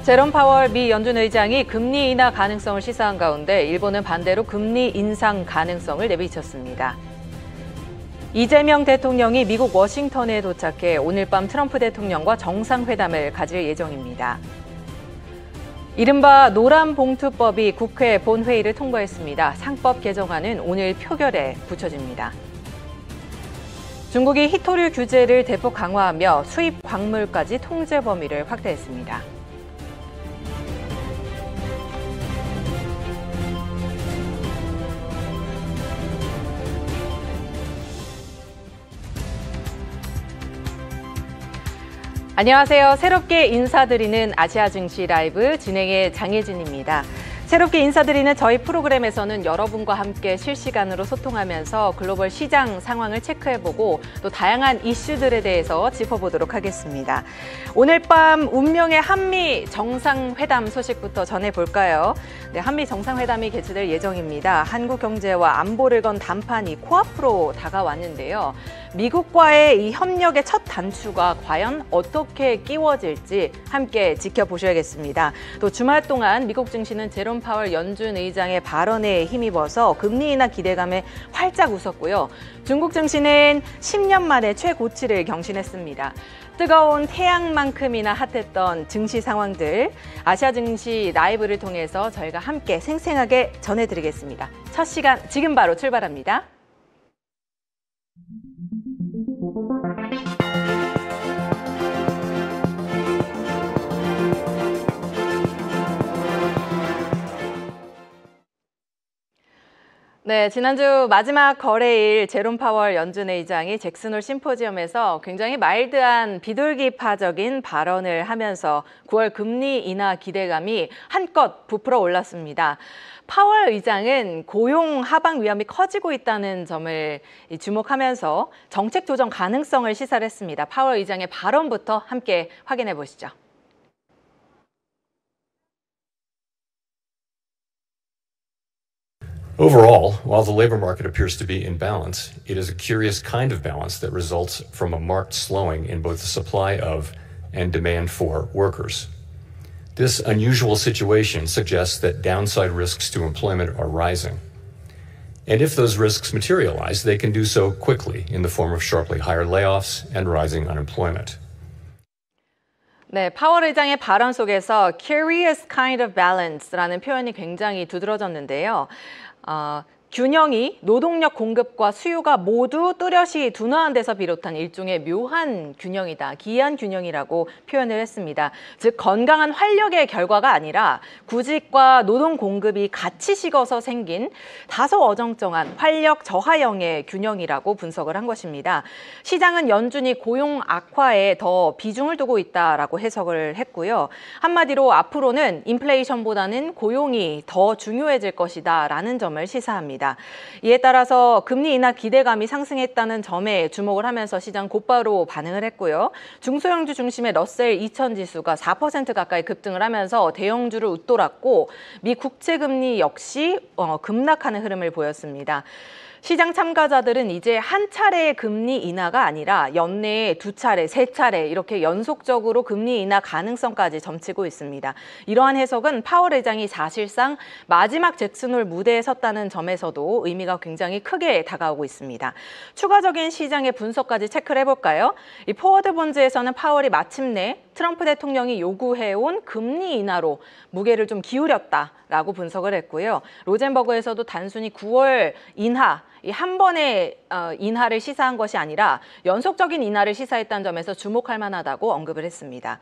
제롬 파월 미 연준 의장이 금리 인하 가능성을 시사한 가운데 일본은 반대로 금리 인상 가능성을 내비쳤습니다. 이재명 대통령이 미국 워싱턴에 도착해 오늘 밤 트럼프 대통령과 정상회담을 가질 예정입니다. 이른바 노란봉투법이 국회 본회의를 통과했습니다. 상법 개정안은 오늘 표결에 붙여집니다. 중국이 히토류 규제를 대폭 강화하며 수입 광물까지 통제 범위를 확대했습니다. 안녕하세요. 새롭게 인사드리는 아시아 증시 라이브 진행의 장혜진입니다. 새롭게 인사드리는 저희 프로그램에서는 여러분과 함께 실시간으로 소통하면서 글로벌 시장 상황을 체크해보고 또 다양한 이슈들에 대해서 짚어보도록 하겠습니다. 오늘 밤 운명의 한미 정상회담 소식부터 전해볼까요? 네, 한미 정상회담이 개최될 예정입니다. 한국 경제와 안보를 건 담판이 코앞으로 다가왔는데요. 미국과의 이 협력의 첫 단추가 과연 어떻게 끼워질지 함께 지켜보셔야겠습니다. 또 주말 동안 미국 증시는 제롬 파월 연준 의장의 발언에 힘입어서 금리 인하 기대감에 활짝 웃었고요. 중국 증시는 10년 만에 최고치를 경신했습니다. 뜨거운 태양만큼이나 핫했던 증시 상황들, 아시아 증시 라이브를 통해서 저희가 함께 생생하게 전해드리겠습니다. 첫 시간 지금 바로 출발합니다. 네, 지난주 마지막 거래일 제롬 파월 연준 의장이 잭슨홀 심포지엄에서 굉장히 마일드한 비둘기파적인 발언을 하면서 9월 금리 인하 기대감이 한껏 부풀어 올랐습니다. 파월 의장은 고용 하방 위험이 커지고 있다는 점을 주목하면서 정책 조정 가능성을 시사를 했습니다. 파월 의장의 발언부터 함께 확인해 보시죠. Overall, while the labor market appears to be in balance, it is a curious kind of balance that results from a marked slowing in both the supply of and demand for workers. This unusual situation suggests that downside risks to employment are rising. And if those risks materialize, they can do so quickly in the form of sharply higher layoffs and rising unemployment. 네, 파월 의장의 발언 속에서 curious kind of balance라는 표현이 굉장히 두드러졌는데요. 균형이 노동력 공급과 수요가 모두 뚜렷이 둔화한 데서 비롯한 일종의 묘한 균형이다, 기이한 균형이라고 표현을 했습니다. 즉 건강한 활력의 결과가 아니라 구직과 노동 공급이 같이 식어서 생긴 다소 어정쩡한 활력 저하형의 균형이라고 분석을 한 것입니다. 시장은 연준이 고용 악화에 더 비중을 두고 있다라고 해석을 했고요. 한마디로 앞으로는 인플레이션보다는 고용이 더 중요해질 것이다라는 점을 시사합니다. 이에 따라서 금리 인하 기대감이 상승했다는 점에 주목을 하면서 시장 곧바로 반응을 했고요. 중소형주 중심의 러셀 2000 지수가 4% 가까이 급등을 하면서 대형주를 웃돌았고 미 국채금리 역시 급락하는 흐름을 보였습니다. 시장 참가자들은 이제 한 차례의 금리 인하가 아니라 연내에 2차례, 3차례 이렇게 연속적으로 금리 인하 가능성까지 점치고 있습니다. 이러한 해석은 파월 의장이 사실상 마지막 잭슨홀 무대에 섰다는 점에서도 의미가 굉장히 크게 다가오고 있습니다. 추가적인 시장의 분석까지 체크를 해볼까요? 이 포워드 본즈에서는 파월이 마침내 트럼프 대통령이 요구해온 금리 인하로 무게를 좀 기울였다라고 분석을 했고요. 로젠버그에서도 단순히 9월 인하, 한 번의 인하를 시사한 것이 아니라 연속적인 인하를 시사했다는 점에서 주목할 만하다고 언급을 했습니다.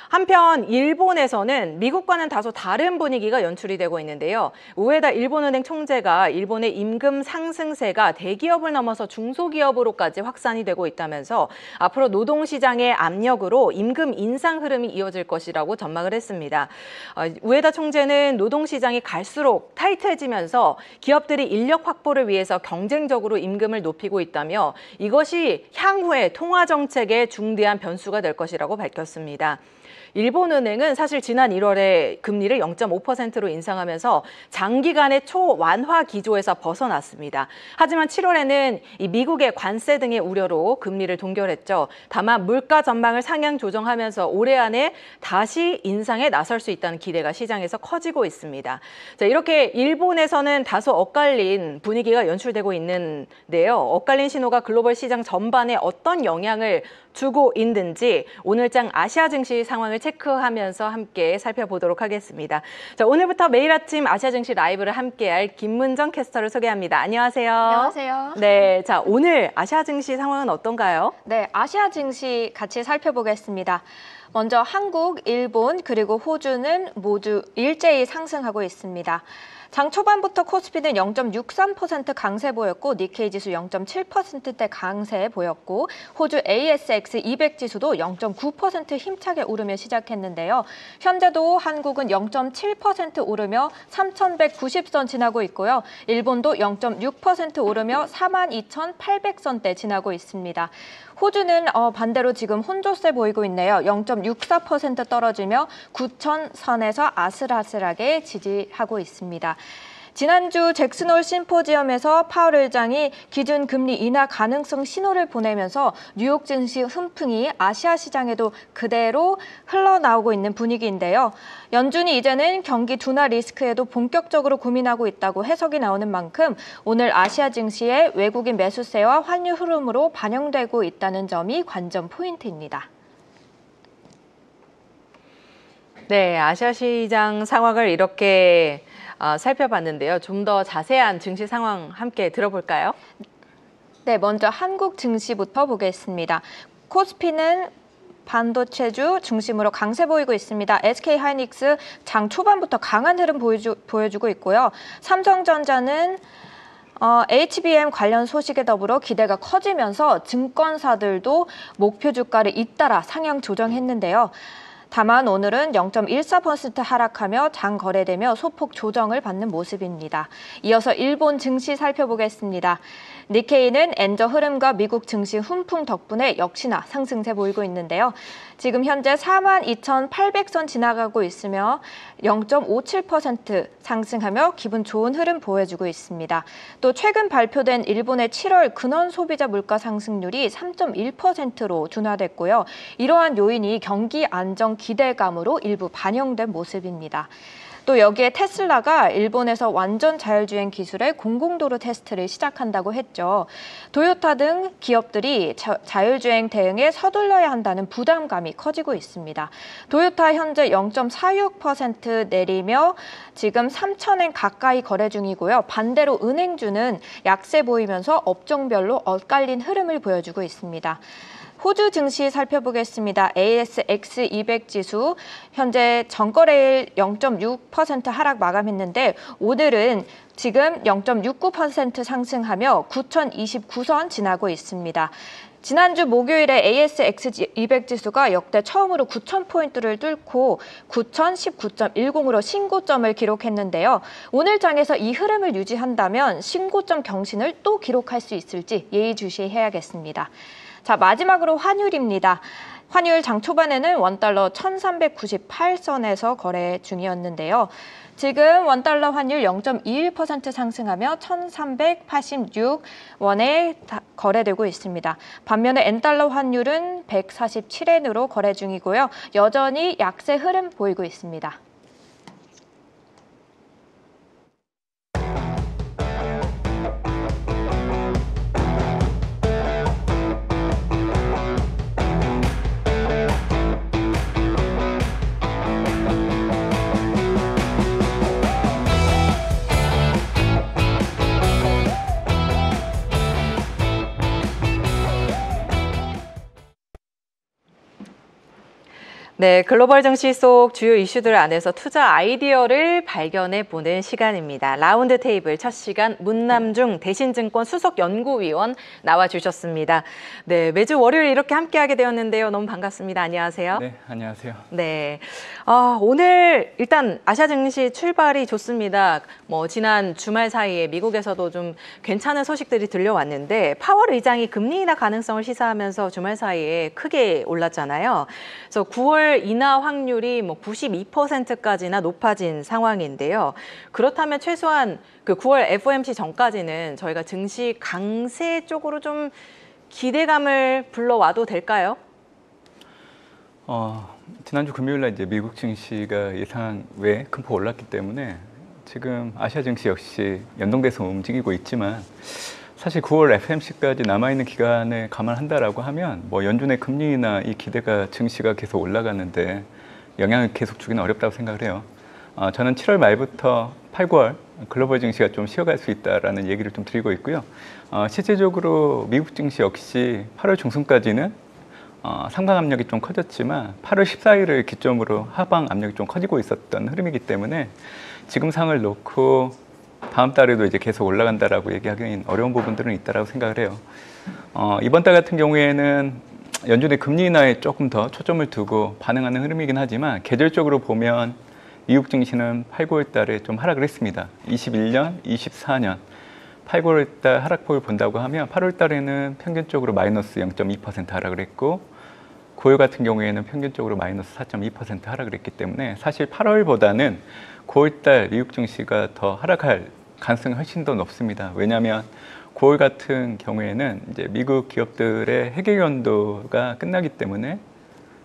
한편 일본에서는 미국과는 다소 다른 분위기가 연출이 되고 있는데요. 우에다 일본은행 총재가 일본의 임금 상승세가 대기업을 넘어서 중소기업으로까지 확산이 되고 있다면서 앞으로 노동시장의 압력으로 임금 인상 흐름이 이어질 것이라고 전망을 했습니다. 우에다 총재는 노동시장이 갈수록 타이트해지면서 기업들이 인력 확보를 위해서 경쟁적으로 임금을 높이고 있다며 이것이 향후의 통화정책의 중대한 변수가 될 것이라고 밝혔습니다. 일본은행은 사실 지난 1월에 금리를 0.5%로 인상하면서 장기간의 초완화 기조에서 벗어났습니다. 하지만 7월에는 이 미국의 관세 등의 우려로 금리를 동결했죠. 다만 물가 전망을 상향 조정하면서 올해 안에 다시 인상에 나설 수 있다는 기대가 시장에서 커지고 있습니다. 자, 이렇게 일본에서는 다소 엇갈린 분위기가 연출되고 있는데요. 엇갈린 신호가 글로벌 시장 전반에 어떤 영향을 주고 있는지 오늘장 아시아 증시 상황을 체크하면서 함께 살펴보도록 하겠습니다. 자, 오늘부터 매일 아침 아시아 증시 라이브를 함께할 김문정 캐스터를 소개합니다. 안녕하세요. 안녕하세요. 네, 자, 오늘 아시아 증시 상황은 어떤가요? 네, 아시아 증시 같이 살펴보겠습니다. 먼저 한국, 일본, 그리고 호주는 모두 일제히 상승하고 있습니다. 장 초반부터 코스피는 0.63% 강세 보였고 니케이 지수 0.7%대 강세 보였고 호주 ASX 200 지수도 0.9% 힘차게 오르며 시작했는데요. 현재도 한국은 0.7% 오르며 3,190선 지나고 있고요. 일본도 0.6% 오르며 42,800선대 지나고 있습니다. 호주는 반대로 지금 혼조세 보이고 있네요. 0.64% 떨어지며 9,000선에서 아슬아슬하게 지지하고 있습니다. 지난주 잭슨홀 심포지엄에서 파월 의장이 기준 금리 인하 가능성 신호를 보내면서 뉴욕 증시 훈풍이 아시아 시장에도 그대로 흘러나오고 있는 분위기인데요. 연준이 이제는 경기 둔화 리스크에도 본격적으로 고민하고 있다고 해석이 나오는 만큼 오늘 아시아 증시의 외국인 매수세와 환율 흐름으로 반영되고 있다는 점이 관전 포인트입니다. 네, 아시아 시장 상황을 이렇게 살펴봤는데요. 좀 더 자세한 증시 상황 함께 들어볼까요? 네, 먼저 한국 증시부터 보겠습니다. 코스피는 반도체주 중심으로 강세 보이고 있습니다. SK하이닉스 장 초반부터 강한 흐름 보여주고 있고요. 삼성전자는 HBM 관련 소식에 더불어 기대가 커지면서 증권사들도 목표 주가를 잇따라 상향 조정했는데요. 다만 오늘은 0.14% 하락하며 장 거래되며 소폭 조정을 받는 모습입니다. 이어서 일본 증시 살펴보겠습니다. 니케이는 엔저 흐름과 미국 증시 훈풍 덕분에 역시나 상승세 보이고 있는데요. 지금 현재 42,800선 지나가고 있으며 0.57% 상승하며 기분 좋은 흐름 보여주고 있습니다. 또 최근 발표된 일본의 7월 근원 소비자 물가 상승률이 3.1%로 둔화됐고요. 이러한 요인이 경기 안정 기대감으로 일부 반영된 모습입니다. 또 여기에 테슬라가 일본에서 완전 자율주행 기술의 공공도로 테스트를 시작한다고 했죠. 도요타 등 기업들이 자율주행 대응에 서둘러야 한다는 부담감이 커지고 있습니다. 도요타 현재 0.46% 내리며 지금 3,000엔 가까이 거래 중이고요. 반대로 은행주는 약세 보이면서 업종별로 엇갈린 흐름을 보여주고 있습니다. 호주 증시 살펴보겠습니다. ASX 200 지수 현재 전거래일 0.6% 하락 마감했는데 오늘은 지금 0.69% 상승하며 9,029선 지나고 있습니다. 지난주 목요일에 ASX 200 지수가 역대 처음으로 9,000포인트를 뚫고 9,019.10으로 신고점을 기록했는데요. 오늘 장에서 이 흐름을 유지한다면 신고점 경신을 또 기록할 수 있을지 예의주시해야겠습니다. 자, 마지막으로 환율입니다. 환율 장 초반에는 원달러 1,398선에서 거래 중이었는데요. 지금 원달러 환율 0.21% 상승하며 1,386원에 거래되고 있습니다. 반면에 엔달러 환율은 147엔으로 거래 중이고요. 여전히 약세 흐름 보이고 있습니다. 네, 글로벌 증시 속 주요 이슈들 안에서 투자 아이디어를 발견해 보는 시간입니다. 라운드 테이블 첫 시간 문남중 대신증권 수석 연구위원 나와 주셨습니다. 네, 매주 월요일 이렇게 함께하게 되었는데요. 너무 반갑습니다. 안녕하세요. 네, 안녕하세요. 네, 오늘 일단 아시아 증시 출발이 좋습니다. 지난 주말 사이에 미국에서도 좀 괜찮은 소식들이 들려왔는데 파월 의장이 금리 인하 가능성을 시사하면서 주말 사이에 크게 올랐잖아요. 그래서 9월 9월 인하 확률이 뭐 92%까지나 높아진 상황인데요. 그렇다면 최소한 그 9월 FOMC 전까지는 저희가 증시 강세 쪽으로 좀 기대감을 불러와도 될까요? 지난주 금요일 날 이제 미국 증시가 예상 외 큰 폭 올랐기 때문에 지금 아시아 증시 역시 연동돼서 움직이고 있지만 사실 9월 FOMC까지 남아있는 기간을 감안한다라고 하면 뭐 연준의 금리나 이 기대가 증시가 계속 올라가는데 영향을 계속 주기는 어렵다고 생각을 해요. 저는 7월 말부터 8, 9월 글로벌 증시가 좀 쉬어갈 수 있다라는 얘기를 좀 드리고 있고요. 실제적으로 미국 증시 역시 8월 중순까지는 상방 압력이 좀 커졌지만 8월 14일을 기점으로 하방 압력이 좀 커지고 있었던 흐름이기 때문에 지금 상을 놓고 다음 달에도 이제 계속 올라간다라고 얘기하기는 어려운 부분들은 있다라고 생각을 해요. 이번 달 같은 경우에는 연준의 금리 인하에 조금 더 초점을 두고 반응하는 흐름이긴 하지만 계절적으로 보면 미국 증시는 8, 9월 달에 좀 하락을 했습니다. 21년, 24년 8, 9월 달 하락폭을 본다고 하면 8월 달에는 평균적으로 마이너스 0.2% 하락을 했고 9월 같은 경우에는 평균적으로 마이너스 4.2% 하락을 했기 때문에 사실 8월보다는 9월 달 미국 증시가 더 하락할 가능성이 훨씬 더 높습니다. 왜냐하면 9월 같은 경우에는 이제 미국 기업들의 해결 연도가 끝나기 때문에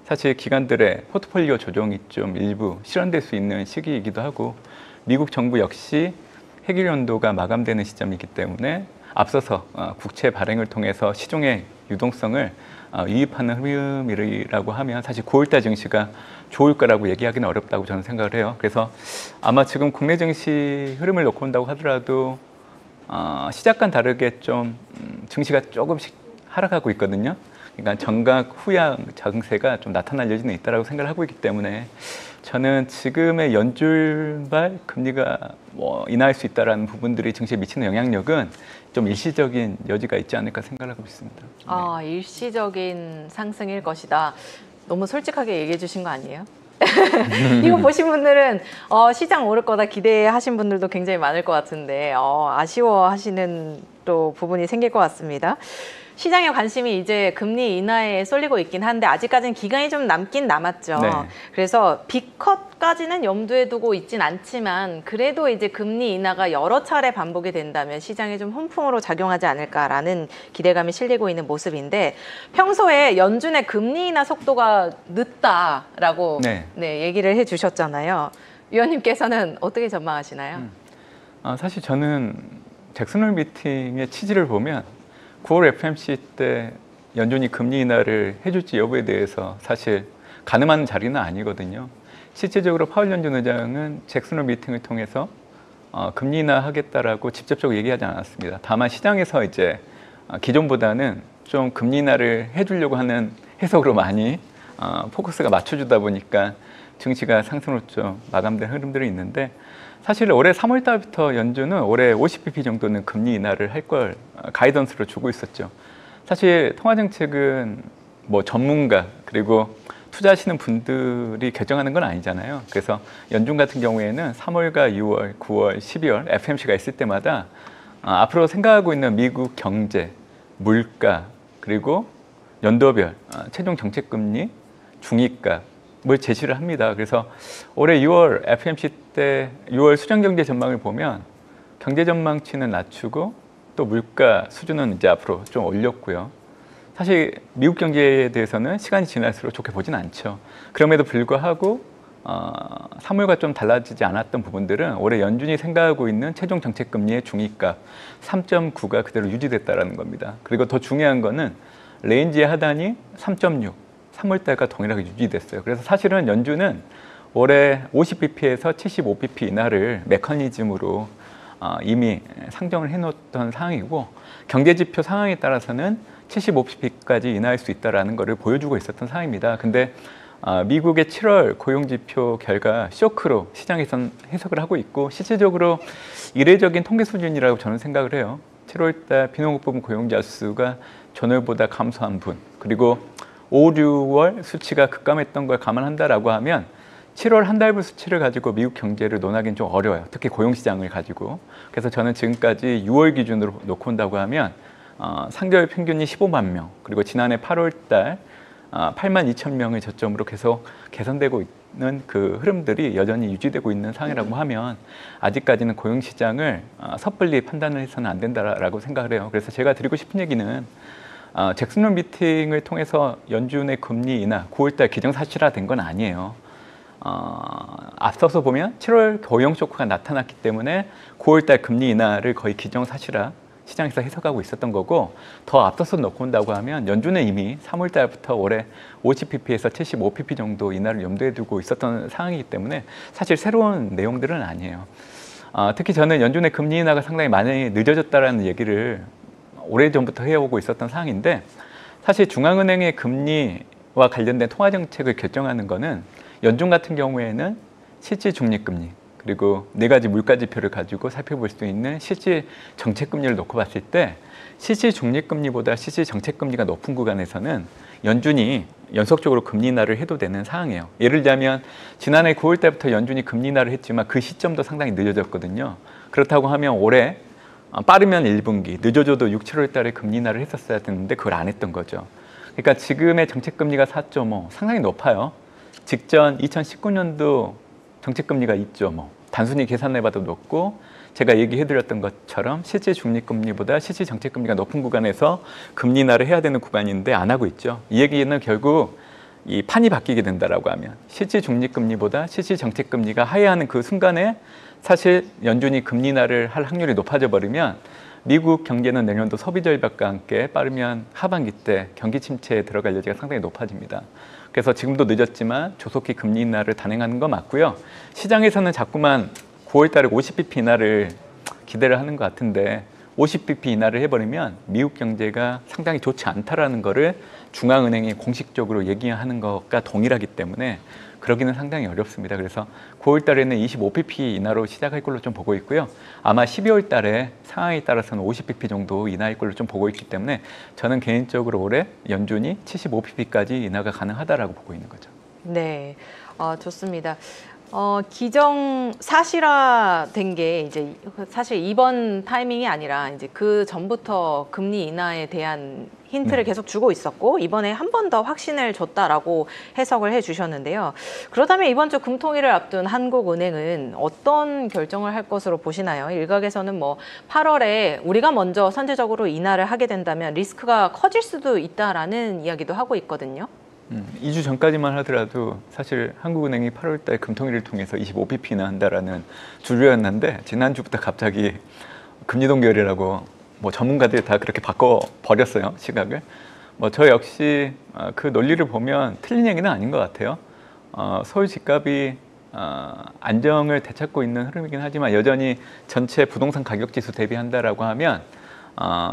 사실 기관들의 포트폴리오 조정이 좀 일부 실현될 수 있는 시기이기도 하고 미국 정부 역시 해결 연도가 마감되는 시점이기 때문에 앞서서 국채 발행을 통해서 시중의 유동성을 유입하는 흐름이라고 하면 사실 9월달 증시가 좋을 거라고 얘기하기는 어렵다고 저는 생각을 해요. 그래서 아마 지금 국내 증시 흐름을 놓고 본다고 하더라도 시작과는 다르게 좀 증시가 조금씩 하락하고 있거든요. 그러니까 정각 후양 장세가 좀 나타날 여지는 있다고 생각을 하고 있기 때문에 저는 지금의 연준발 금리가 뭐 인하할 수 있다라는 부분들이 증시에 미치는 영향력은 좀 일시적인 여지가 있지 않을까 생각하고 있습니다. 네. 일시적인 상승일 것이다. 너무 솔직하게 얘기해 주신 거 아니에요? 이거 보신 분들은 시장 오를 거다 기대하신 분들도 굉장히 많을 것 같은데 아쉬워하시는 또 부분이 생길 것 같습니다. 시장의 관심이 이제 금리 인하에 쏠리고 있긴 한데 아직까지는 기간이 좀 남긴 남았죠. 네. 그래서 빅컷까지는 염두에 두고 있진 않지만 그래도 이제 금리 인하가 여러 차례 반복이 된다면 시장에 좀 훈풍으로 작용하지 않을까라는 기대감이 실리고 있는 모습인데 평소에 연준의 금리 인하 속도가 늦다라고 네, 얘기를 해주셨잖아요. 위원님께서는 어떻게 전망하시나요? 사실 저는 잭슨홀 미팅의 취지를 보면 9월 FOMC 때 연준이 금리 인하를 해줄지 여부에 대해서 사실 가늠하는 자리는 아니거든요. 실제적으로 파월 연준 의장은 잭슨홀 미팅을 통해서 금리 인하하겠다라고 직접적으로 얘기하지 않았습니다. 다만 시장에서 이제 기존보다는 좀 금리 인하를 해주려고 하는 해석으로 많이 포커스가 맞춰주다 보니까 증시가 상승으로 좀 마감된 흐름들이 있는데 사실 올해 3월 달부터 연준은 올해 50bp 정도는 금리 인하를 할 걸 가이던스로 주고 있었죠. 사실 통화정책은 뭐 전문가 그리고 투자하시는 분들이 결정하는 건 아니잖아요. 그래서 연준 같은 경우에는 3월과 6월, 9월, 12월 FOMC가 있을 때마다 앞으로 생각하고 있는 미국 경제, 물가 그리고 연도별 최종 정책금리, 중위값 뭘 제시를 합니다. 그래서 올해 6월 FOMC 때 6월 수정경제 전망을 보면 경제 전망치는 낮추고 또 물가 수준은 이제 앞으로 좀 올렸고요. 사실 미국 경제에 대해서는 시간이 지날수록 좋게 보진 않죠. 그럼에도 불구하고 3월과 좀 달라지지 않았던 부분들은 올해 연준이 생각하고 있는 최종 정책금리의 중위값 3.9가 그대로 유지됐다는 겁니다. 그리고 더 중요한 거는 레인지의 하단이 3.6 3월달과 동일하게 유지됐어요. 그래서 사실은 연준은 올해 50bp에서 75bp 인하를 메커니즘으로 이미 상정을 해놓았던 상황이고 경제지표 상황에 따라서는 75bp까지 인하할 수 있다는 것을 보여주고 있었던 상황입니다. 근데 미국의 7월 고용지표 결과 쇼크로 시장에선 해석을 하고 있고 실질적으로 이례적인 통계 수준이라고 저는 생각을 해요. 7월달 비농업 부분 고용자 수가 전월보다 감소한 분 그리고 5, 6월 수치가 급감했던 걸 감안한다라고 하면 7월 한 달분 수치를 가지고 미국 경제를 논하기는 좀 어려워요. 특히 고용시장을 가지고. 그래서 저는 지금까지 6월 기준으로 놓고 온다고 하면 상개월 평균이 15만 명 그리고 지난해 8월 달 82,000명의 저점으로 계속 개선되고 있는 그 흐름들이 여전히 유지되고 있는 상황이라고 하면 아직까지는 고용시장을 섣불리 판단을 해서는 안 된다라고 생각을 해요. 그래서 제가 드리고 싶은 얘기는 잭슨홀 미팅을 통해서 연준의 금리 인하 9월달 기정사실화된 건 아니에요. 앞서서 보면 7월 고용 쇼크가 나타났기 때문에 9월달 금리 인하를 거의 기정사실화 시장에서 해석하고 있었던 거고, 더 앞서서 놓고 온다고 하면 연준은 이미 3월달부터 올해 50pp에서 75pp 정도 인하를 염두에 두고 있었던 상황이기 때문에 사실 새로운 내용들은 아니에요. 특히 저는 연준의 금리 인하가 상당히 많이 늦어졌다는 얘기를 오래전부터 해오고 있었던 상황인데, 사실 중앙은행의 금리와 관련된 통화정책을 결정하는 거는 연준 같은 경우에는 실질 중립금리, 그리고 4가지 물가지표를 가지고 살펴볼 수 있는 실질 정책금리를 놓고 봤을 때 실질 중립금리보다 실질 정책금리가 높은 구간에서는 연준이 연속적으로 금리 인하를 해도 되는 상황이에요. 예를 들자면 지난해 9월 달부터 연준이 금리 인하를 했지만 그 시점도 상당히 늦어졌거든요. 그렇다고 하면 올해 빠르면 1분기, 늦어져도 6, 7월 달에 금리 인하를 했었어야 되는데 그걸 안 했던 거죠. 그러니까 지금의 정책금리가 4.5, 상당히 높아요. 직전 2019년도 정책금리가 2.5, 단순히 계산해봐도 높고, 제가 얘기해드렸던 것처럼 실질 중립금리보다 실질 정책금리가 높은 구간에서 금리 인하를 해야 되는 구간인데 안 하고 있죠. 이 얘기는 결국 이 판이 바뀌게 된다라고 하면 실질 중립금리보다 실질 정책금리가 하회하는 그 순간에 사실 연준이 금리 인하를 할 확률이 높아져 버리면 미국 경제는 내년도 소비 절벽과 함께 빠르면 하반기 때 경기 침체에 들어갈 여지가 상당히 높아집니다. 그래서 지금도 늦었지만 조속히 금리 인하를 단행하는 거 맞고요. 시장에서는 자꾸만 9월 달에 50bp 인하를 기대를 하는 것 같은데 50bp 인하를 해버리면 미국 경제가 상당히 좋지 않다라는 거를 중앙은행이 공식적으로 얘기하는 것과 동일하기 때문에 그러기는 상당히 어렵습니다. 그래서 9월 달에는 25bp 인하로 시작할 걸로 좀 보고 있고요. 아마 12월 달에 상황에 따라서는 50bp 정도 인하일 걸로 좀 보고 있기 때문에 저는 개인적으로 올해 연준이 75bp까지 인하가 가능하다라고 보고 있는 거죠. 네, 좋습니다. 기정 사실화된 게 이제 사실 이번 타이밍이 아니라 이제 그 전부터 금리 인하에 대한 힌트를 계속 주고 있었고, 이번에 한 번 더 확신을 줬다라고 해석을 해주셨는데요. 그렇다면 이번 주 금통일을 앞둔 한국은행은 어떤 결정을 할 것으로 보시나요? 일각에서는 뭐 8월에 우리가 먼저 선제적으로 인하를 하게 된다면 리스크가 커질 수도 있다라는 이야기도 하고 있거든요. 2주 전까지만 하더라도 사실 한국은행이 8월 달 금통일을 통해서 25bp 인하한다라는 주류였는데 지난주부터 갑자기 금리 동결이라고 뭐 전문가들이 다 그렇게 바꿔버렸어요, 시각을. 뭐 저 역시 그 논리를 보면 틀린 얘기는 아닌 것 같아요. 서울 집값이 안정을 되찾고 있는 흐름이긴 하지만 여전히 전체 부동산 가격 지수 대비한다라고 하면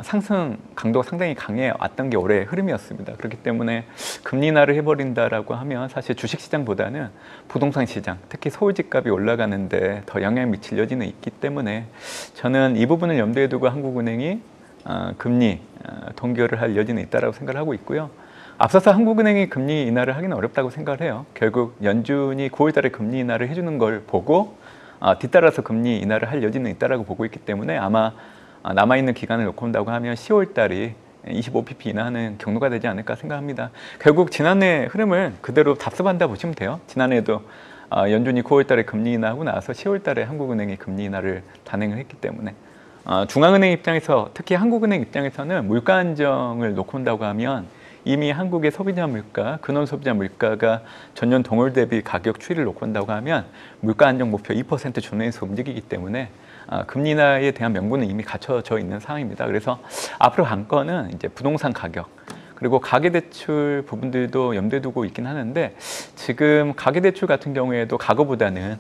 상승 강도가 상당히 강해 왔던 게 올해의 흐름이었습니다. 그렇기 때문에 금리 인하를 해버린다라고 하면 사실 주식시장보다는 부동산 시장, 특히 서울 집값이 올라가는데 더 영향을 미칠 여지는 있기 때문에 저는 이 부분을 염두에 두고 한국은행이 금리 동결을 할 여지는 있다고 생각을 하고 있고요. 앞서서 한국은행이 금리 인하를 하기는 어렵다고 생각을 해요. 결국 연준이 9월 달에 금리 인하를 해주는 걸 보고 뒤따라서 금리 인하를 할 여지는 있다고 보고 있기 때문에 아마 남아있는 기간을 놓고 온다고 하면 10월 달이 25pp 인하하는 경로가 되지 않을까 생각합니다. 결국 지난해 흐름을 그대로 답습한다 보시면 돼요. 지난해에도 연준이 9월 달에 금리 인하하고 나서 10월 달에 한국은행이 금리 인하를 단행을 했기 때문에 중앙은행 입장에서, 특히 한국은행 입장에서는 물가 안정을 놓고 온다고 하면 이미 한국의 소비자 물가, 근원 소비자 물가가 전년 동월 대비 가격 추이를 놓고 온다고 하면 물가 안정 목표 2% 준위에서 움직이기 때문에 금리 인하에 대한 명분은 이미 갖춰져 있는 상황입니다. 그래서 앞으로 관건은 이제 부동산 가격, 그리고 가계대출 부분들도 염두에 두고 있긴 하는데 지금 가계대출 같은 경우에도 과거보다는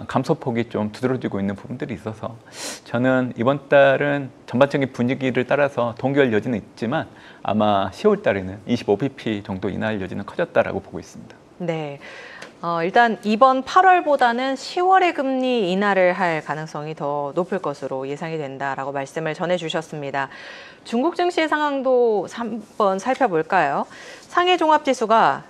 감소폭이 좀 두드러지고 있는 부분들이 있어서 저는 이번 달은 전반적인 분위기를 따라서 동결 여지는 있지만 아마 10월 달에는 25bp 정도 인하할 여지는 커졌다라고 보고 있습니다. 네. 일단 이번 8월보다는 10월에 금리 인하를 할 가능성이 더 높을 것으로 예상이 된다라고 말씀을 전해주셨습니다. 중국 증시의 상황도 한번 살펴볼까요? 상해 종합지수가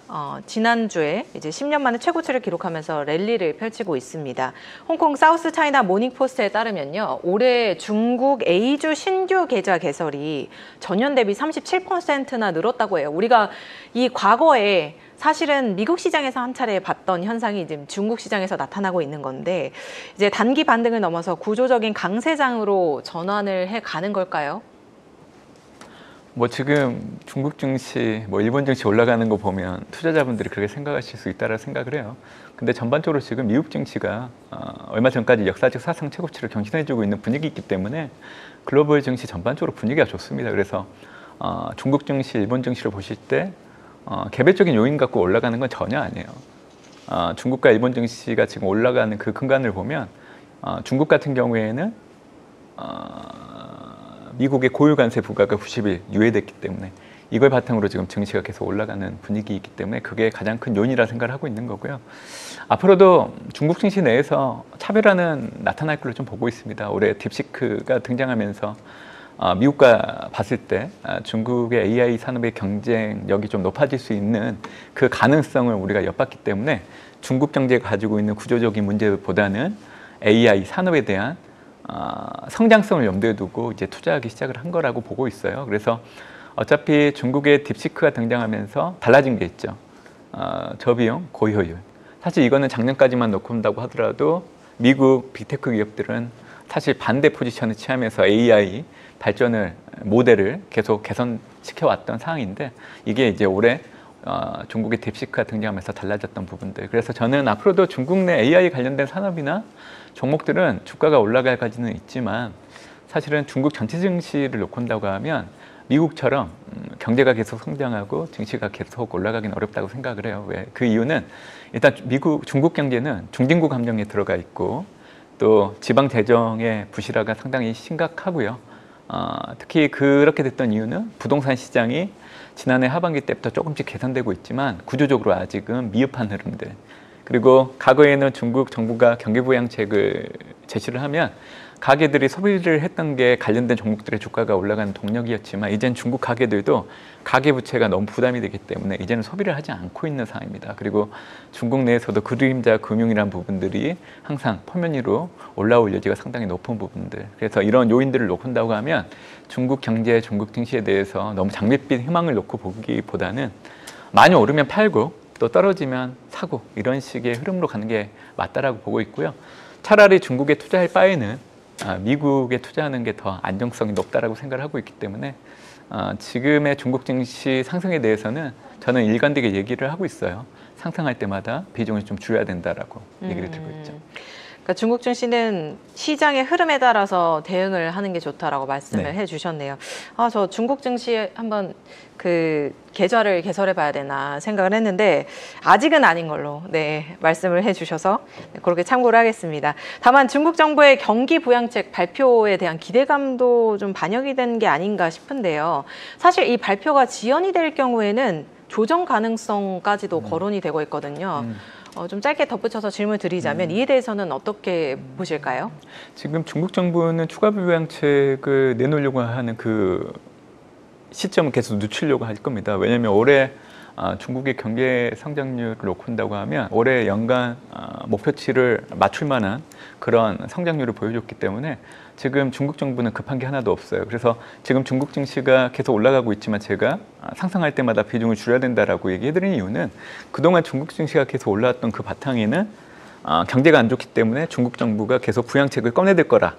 지난주에 이제 10년 만에 최고치를 기록하면서 랠리를 펼치고 있습니다. 홍콩 사우스 차이나 모닝포스트에 따르면요. 올해 중국 A주 신규 계좌 개설이 전년 대비 37%나 늘었다고 해요. 우리가 이 과거에 사실은 미국 시장에서 한 차례 봤던 현상이 지금 중국 시장에서 나타나고 있는 건데 이제 단기 반등을 넘어서 구조적인 강세장으로 전환을 해 가는 걸까요? 뭐 지금 중국 증시, 뭐 일본 증시 올라가는 거 보면 투자자분들이 그렇게 생각하실 수 있다고 생각을 해요. 근데 전반적으로 지금 미국 증시가 얼마 전까지 역사적 사상 최고치를 경신해주고 있는 분위기이기 때문에 글로벌 증시 전반적으로 분위기가 좋습니다. 그래서 중국 증시, 일본 증시를 보실 때 개별적인 요인 갖고 올라가는 건 전혀 아니에요. 중국과 일본 증시가 지금 올라가는 그 근간을 보면 중국 같은 경우에는 미국의 고유 관세 부과가 90일 유예됐기 때문에 이걸 바탕으로 지금 증시가 계속 올라가는 분위기이기 때문에 그게 가장 큰 요인이라 생각을 하고 있는 거고요. 앞으로도 중국 증시 내에서 차별화는 나타날 걸로 좀 보고 있습니다. 올해 딥시크가 등장하면서 미국과 봤을 때 중국의 AI 산업의 경쟁력이 좀 높아질 수 있는 그 가능성을 우리가 엿봤기 때문에 중국 경제가 가지고 있는 구조적인 문제보다는 AI 산업에 대한 성장성을 염두에 두고 이제 투자하기 시작을 한 거라고 보고 있어요. 그래서 어차피 중국의 딥시크가 등장하면서 달라진 게 있죠. 저비용, 고효율. 사실 이거는 작년까지만 놓고 본다고 하더라도 미국 빅테크 기업들은 사실 반대 포지션을 취하면서 AI 발전을 모델을 계속 개선시켜 왔던 상황인데 이게 이제 올해 중국의 딥시크가 등장하면서 달라졌던 부분들. 그래서 저는 앞으로도 중국 내 AI 관련된 산업이나 종목들은 주가가 올라갈 가지는 있지만 사실은 중국 전체 증시를 놓고 본다고 하면 미국처럼 경제가 계속 성장하고 증시가 계속 올라가기는 어렵다고 생각을 해요. 왜? 그 이유는 일단 중국 경제는 중진국 함정에 들어가 있고 또 지방 재정의 부실화가 상당히 심각하고요. 특히 그렇게 됐던 이유는 부동산 시장이 지난해 하반기 때부터 조금씩 개선되고 있지만 구조적으로 아직은 미흡한 흐름들. 그리고 과거에는 중국 정부가 경기부양책을 제시를 하면 가게들이 소비를 했던 게 관련된 종목들의 주가가 올라가는 동력이었지만 이제는 중국 가게들도 가계부채가 너무 부담이 되기 때문에 이제는 소비를 하지 않고 있는 상황입니다. 그리고 중국 내에서도 그림자 금융이라는 부분들이 항상 표면 위로 올라올 여지가 상당히 높은 부분들. 그래서 이런 요인들을 놓고 본다고 하면 중국 경제, 중국 증시에 대해서 너무 장밋빛 희망을 놓고 보기보다는 많이 오르면 팔고 또 떨어지면 사고 이런 식의 흐름으로 가는 게 맞다라고 보고 있고요. 차라리 중국에 투자할 바에는 미국에 투자하는 게 더 안정성이 높다라고 생각을 하고 있기 때문에 지금의 중국 증시 상승에 대해서는 저는 일관되게 얘기를 하고 있어요. 상승할 때마다 비중을 좀 줄여야 된다라고 얘기를 드리고 있죠. 그러니까 중국 증시는 시장의 흐름에 따라서 대응을 하는 게 좋다라고 말씀을 해주셨네요. 저 중국 증시 한번 그 계좌를 개설해 봐야 되나 생각을 했는데 아직은 아닌 걸로 말씀을 해주셔서 그렇게 참고를 하겠습니다. 다만 중국 정부의 경기 부양책 발표에 대한 기대감도 좀 반영이 된 게 아닌가 싶은데요. 사실 이 발표가 지연이 될 경우에는 조정 가능성까지도 거론이 되고 있거든요. 좀 짧게 덧붙여서 질문 드리자면 이에 대해서는 어떻게 보실까요? 지금 중국 정부는 추가 부양책을 내놓으려고 하는 그 시점을 계속 늦추려고 할 겁니다. 왜냐하면 올해 중국의 경제 성장률을 놓고 본다고 하면 올해 연간 목표치를 맞출 만한 그런 성장률을 보여줬기 때문에 지금 중국 정부는 급한 게 하나도 없어요. 그래서 지금 중국 증시가 계속 올라가고 있지만 제가 상승할 때마다 비중을 줄여야 된다라고 얘기해드린 이유는 그동안 중국 증시가 계속 올라왔던 그 바탕에는 경제가 안 좋기 때문에 중국 정부가 계속 부양책을 꺼내들 거라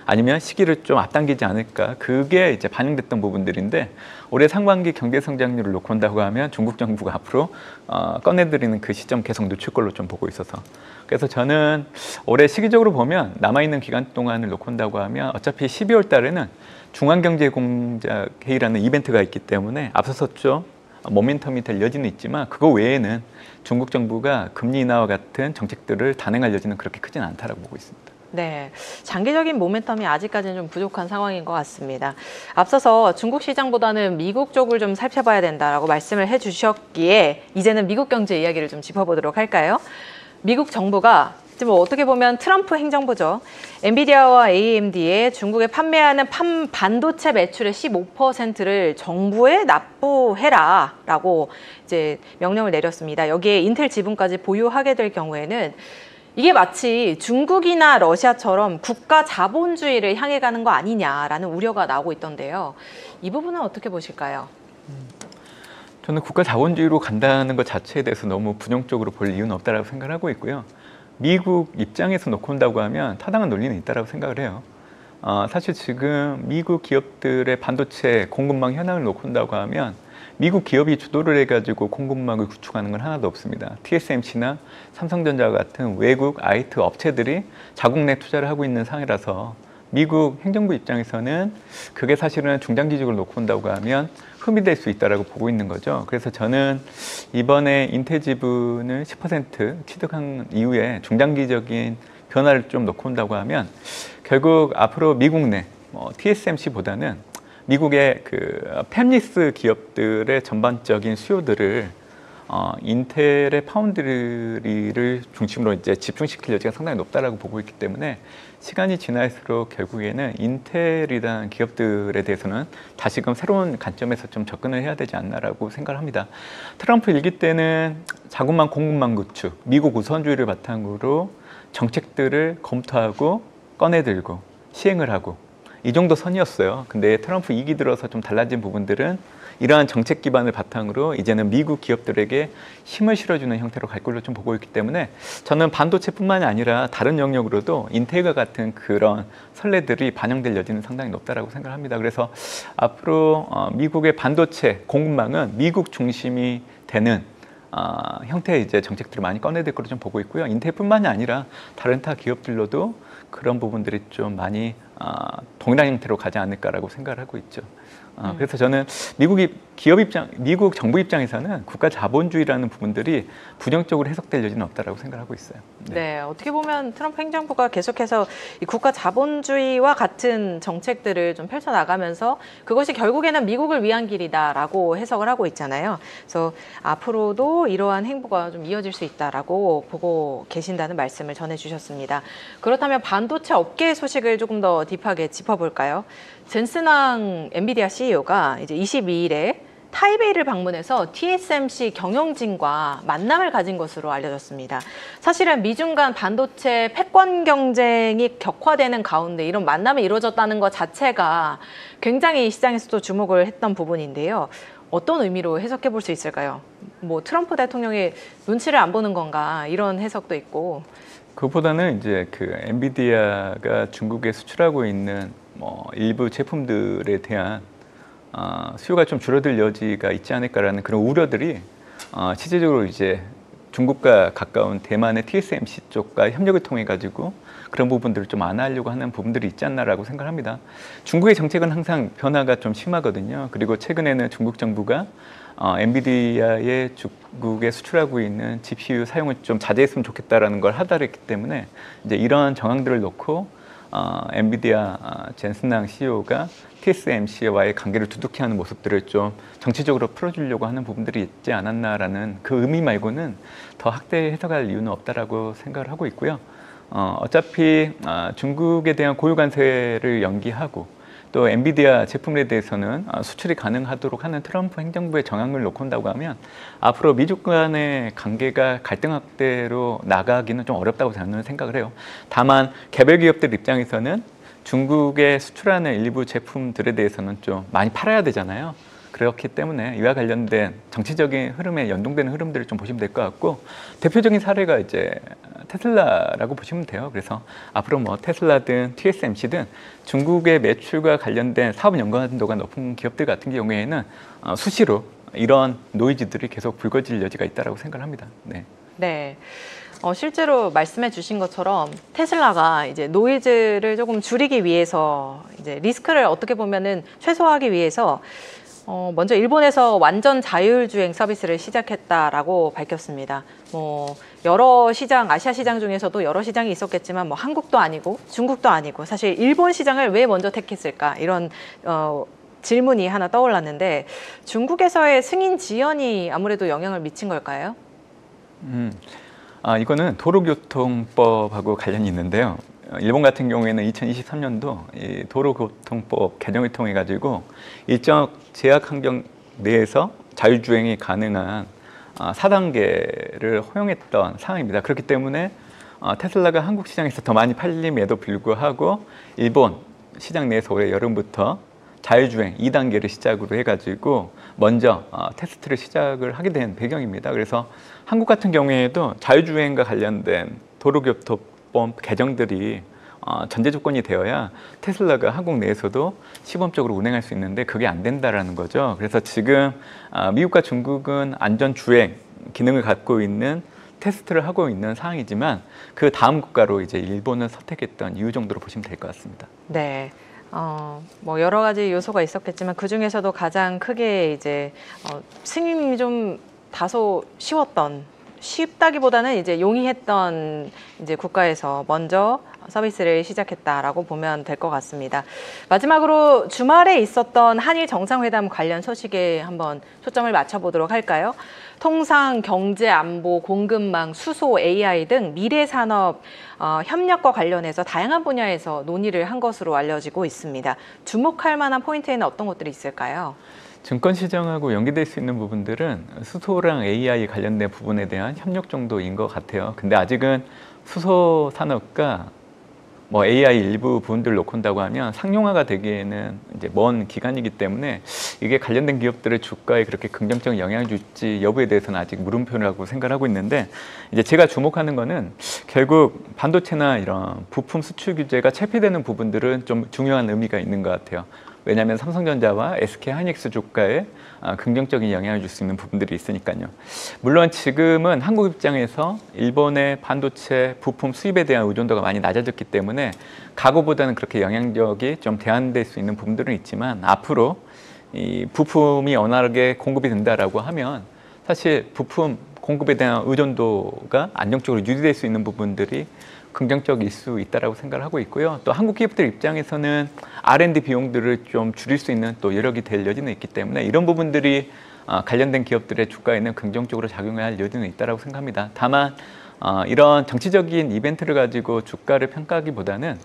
아니면 시기를 좀 앞당기지 않을까 그게 이제 반영됐던 부분들인데 올해 상반기 경제 성장률을 놓고 본다고 하면 중국 정부가 앞으로 꺼내드리는 그 시점 계속 늦출 걸로 좀 보고 있어서 그래서 저는 올해 시기적으로 보면 남아있는 기간 동안을 놓고 본다고 하면 어차피 12월 달에는 중앙경제공작회의라는 이벤트가 있기 때문에 앞서서 좀 모멘텀이 될 여지는 있지만 그거 외에는 중국 정부가 금리 인하와 같은 정책들을 단행할 여지는 그렇게 크지는 않다라고 보고 있습니다. 네, 장기적인 모멘텀이 아직까지는 좀 부족한 상황인 것 같습니다. 앞서서 중국 시장보다는 미국 쪽을 좀 살펴봐야 된다라고 말씀을 해주셨기에 이제는 미국 경제 이야기를 좀 짚어보도록 할까요? 미국 정부가 지금 어떻게 보면 트럼프 행정부죠. 엔비디아와 AMD에 중국에 판매하는 반도체 매출의 15%를 정부에 납부해라라고 이제 명령을 내렸습니다. 여기에 인텔 지분까지 보유하게 될 경우에는 이게 마치 중국이나 러시아처럼 국가 자본주의를 향해 가는 거 아니냐라는 우려가 나오고 있던데요. 이 부분은 어떻게 보실까요? 저는 국가 자본주의로 간다는 것 자체에 대해서 너무 부정적으로 볼 이유는 없다고 생각하고 있고요. 미국 입장에서 놓고 온다고 하면 타당한 논리는 있다고 생각을 해요. 사실 지금 미국 기업들의 반도체 공급망 현황을 놓고 온다고 하면 미국 기업이 주도를 해가지고 공급망을 구축하는 건 하나도 없습니다. TSMC나 삼성전자 같은 외국 IT 업체들이 자국 내 투자를 하고 있는 상황이라서 미국 행정부 입장에서는 그게 사실은 중장기적으로 놓고 온다고 하면 흠이 될 수 있다고 보고 있는 거죠. 그래서 저는 이번에 인텔 지분을 10% 취득한 이후에 중장기적인 변화를 좀 놓고 온다고 하면 결국 앞으로 미국 내 TSMC보다는 미국의 그 팹리스 기업들의 전반적인 수요들을 인텔의 파운드리를 중심으로 이제 집중시킬 여지가 상당히 높다라고 보고 있기 때문에 시간이 지날수록 결국에는 인텔이라는 기업들에 대해서는 다시금 새로운 관점에서 좀 접근을 해야 되지 않나라고 생각을 합니다. 트럼프 일기 때는 자국만 공급망 구축, 미국 우선주의를 바탕으로 정책들을 검토하고 꺼내들고 시행을 하고 이 정도 선이었어요. 근데 트럼프 2기 들어서 좀 달라진 부분들은 이러한 정책 기반을 바탕으로 이제는 미국 기업들에게 힘을 실어주는 형태로 갈 걸로 좀 보고 있기 때문에 저는 반도체뿐만이 아니라 다른 영역으로도 인텔과 같은 그런 선례들이 반영될 여지는 상당히 높다라고 생각합니다. 그래서 앞으로 미국의 반도체 공급망은 미국 중심이 되는 형태의 이제 정책들을 많이 꺼내들 걸로 좀 보고 있고요. 인텔뿐만이 아니라 다른 타 기업들로도 그런 부분들이 좀 많이 동일한 형태로 가지 않을까라고 생각을 하고 있죠. 그래서 저는 미국 정부 입장에서는 국가 자본주의라는 부분들이 부정적으로 해석될 여지는 없다라고 생각하고 있어요. 네, 어떻게 보면 트럼프 행정부가 계속해서 이 국가 자본주의와 같은 정책들을 좀 펼쳐나가면서 그것이 결국에는 미국을 위한 길이다라고 해석을 하고 있잖아요. 그래서 앞으로도 이러한 행보가 좀 이어질 수 있다라고 보고 계신다는 말씀을 전해주셨습니다. 그렇다면 반도체 업계 소식을 조금 더 딥하게 짚어볼까요? 젠슨왕 엔비디아 CEO가 이제 22일에 타이베이를 방문해서 TSMC 경영진과 만남을 가진 것으로 알려졌습니다. 사실은 미중 간 반도체 패권 경쟁이 격화되는 가운데 이런 만남이 이루어졌다는 것 자체가 굉장히 시장에서도 주목을 했던 부분인데요. 어떤 의미로 해석해 볼 수 있을까요? 뭐 트럼프 대통령이 눈치를 안 보는 건가 이런 해석도 있고. 그것보다는 이제 그 엔비디아가 중국에 수출하고 있는 일부 제품들에 대한 수요가 좀 줄어들 여지가 있지 않을까라는 그런 우려들이 실질적으로 이제 중국과 가까운 대만의 TSMC 쪽과 협력을 통해 가지고 그런 부분들을 좀 완화하려고 하는 부분들이 있지 않나라고 생각합니다. 중국의 정책은 항상 변화가 좀 심하거든요. 그리고 최근에는 중국 정부가 엔비디아의 중국에 수출하고 있는 GPU 사용을 좀 자제했으면 좋겠다라는 걸 하달했기 때문에 이제 이러한 정황들을 놓고 엔비디아 젠슨왕 CEO가 TSMC와의 관계를 두둑히 하는 모습들을 좀 정치적으로 풀어주려고 하는 부분들이 있지 않았나라는 그 의미 말고는 더 확대 해석할 이유는 없다라고 생각을 하고 있고요. 어차피 중국에 대한 고유 관세를 연기하고 또 엔비디아 제품에 대해서는 수출이 가능하도록 하는 트럼프 행정부의 정황을 놓고 온다고 하면 앞으로 미중 간의 관계가 갈등 확대로 나가기는 좀 어렵다고 저는 생각을 해요. 다만 개별 기업들 입장에서는 중국에 수출하는 일부 제품들에 대해서는 좀 많이 팔아야 되잖아요. 그렇기 때문에 이와 관련된 정치적인 흐름에 연동되는 흐름들을 좀 보시면 될 것 같고 대표적인 사례가 이제 테슬라라고 보시면 돼요. 그래서 앞으로 뭐 테슬라든 TSMC든 중국의 매출과 관련된 사업 연관도가 높은 기업들 같은 경우에는 수시로 이런 노이즈들이 계속 불거질 여지가 있다고 생각을 합니다. 네. 네. 실제로 말씀해 주신 것처럼 테슬라가 이제 노이즈를 조금 줄이기 위해서 이제 리스크를 어떻게 보면은 최소화하기 위해서 먼저 일본에서 완전 자율주행 서비스를 시작했다라고 밝혔습니다. 여러 시장, 아시아 시장 중에서도 여러 시장이 있었겠지만 한국도 아니고 중국도 아니고 사실 일본 시장을 왜 먼저 택했을까 이런 질문이 하나 떠올랐는데 중국에서의 승인 지연이 아무래도 영향을 미친 걸까요? 이거는 도로교통법하고 관련이 있는데요. 일본 같은 경우에는 2023년도 이 도로교통법 개정을 통해 가지고 일정 제약 환경 내에서 자율주행이 가능한 4단계를 허용했던 상황입니다. 그렇기 때문에 테슬라가 한국 시장에서 더 많이 팔림에도 불구하고 일본 시장 내에서 올해 여름부터 자율주행 2단계를 시작으로 해가지고 먼저 테스트를 시작을 하게 된 배경입니다. 그래서 한국 같은 경우에도 자율주행과 관련된 도로교통법 개정들이 전제 조건이 되어야 테슬라가 한국 내에서도 시범적으로 운행할 수 있는데 그게 안 된다라는 거죠. 그래서 지금 미국과 중국은 안전주행 기능을 갖고 있는 테스트를 하고 있는 상황이지만 그 다음 국가로 이제 일본을 선택했던 이유 정도로 보시면 될 것 같습니다. 네. 뭐 여러 가지 요소가 있었겠지만 그 중에서도 가장 크게 이제 승인이 좀 다소 쉽다기보다는 이제 용이했던 이제 국가에서 먼저 서비스를 시작했다라고 보면 될 것 같습니다. 마지막으로 주말에 있었던 한일 정상회담 관련 소식에 한번 초점을 맞춰보도록 할까요? 통상, 경제, 안보, 공급망, 수소, AI 등 미래 산업 협력과 관련해서 다양한 분야에서 논의를 한 것으로 알려지고 있습니다. 주목할 만한 포인트에는 어떤 것들이 있을까요? 증권 시장하고 연계될 수 있는 부분들은 수소랑 AI 관련된 부분에 대한 협력 정도인 것 같아요. 근데 아직은 수소 산업과 뭐 AI 일부 부분들을 놓고 온다고 하면 상용화가 되기에는 이제 먼 기간이기 때문에 이게 관련된 기업들의 주가에 그렇게 긍정적인 영향을 줄지 여부에 대해서는 아직 물음표라고 생각하고 있는데, 이제 제가 주목하는 거는 결국 반도체나 이런 부품 수출 규제가 체피되는 부분들은 좀 중요한 의미가 있는 것 같아요. 왜냐하면 삼성전자와 SK하이닉스 주가에 긍정적인 영향을 줄 수 있는 부분들이 있으니까요. 물론 지금은 한국 입장에서 일본의 반도체 부품 수입에 대한 의존도가 많이 낮아졌기 때문에 과거보다는 그렇게 영향력이 좀 대안될 수 있는 부분들은 있지만, 앞으로 이 부품이 원활하게 공급이 된다라고 하면 사실 부품 공급에 대한 의존도가 안정적으로 유지될 수 있는 부분들이 긍정적일 수 있다라고 생각을 하고 있고요. 또 한국 기업들 입장에서는 R&D 비용들을 좀 줄일 수 있는 또 여력이 될 여지는 있기 때문에 이런 부분들이 관련된 기업들의 주가에는 긍정적으로 작용할 여지는 있다라고 생각합니다. 다만 이런 정치적인 이벤트를 가지고 주가를 평가하기보다는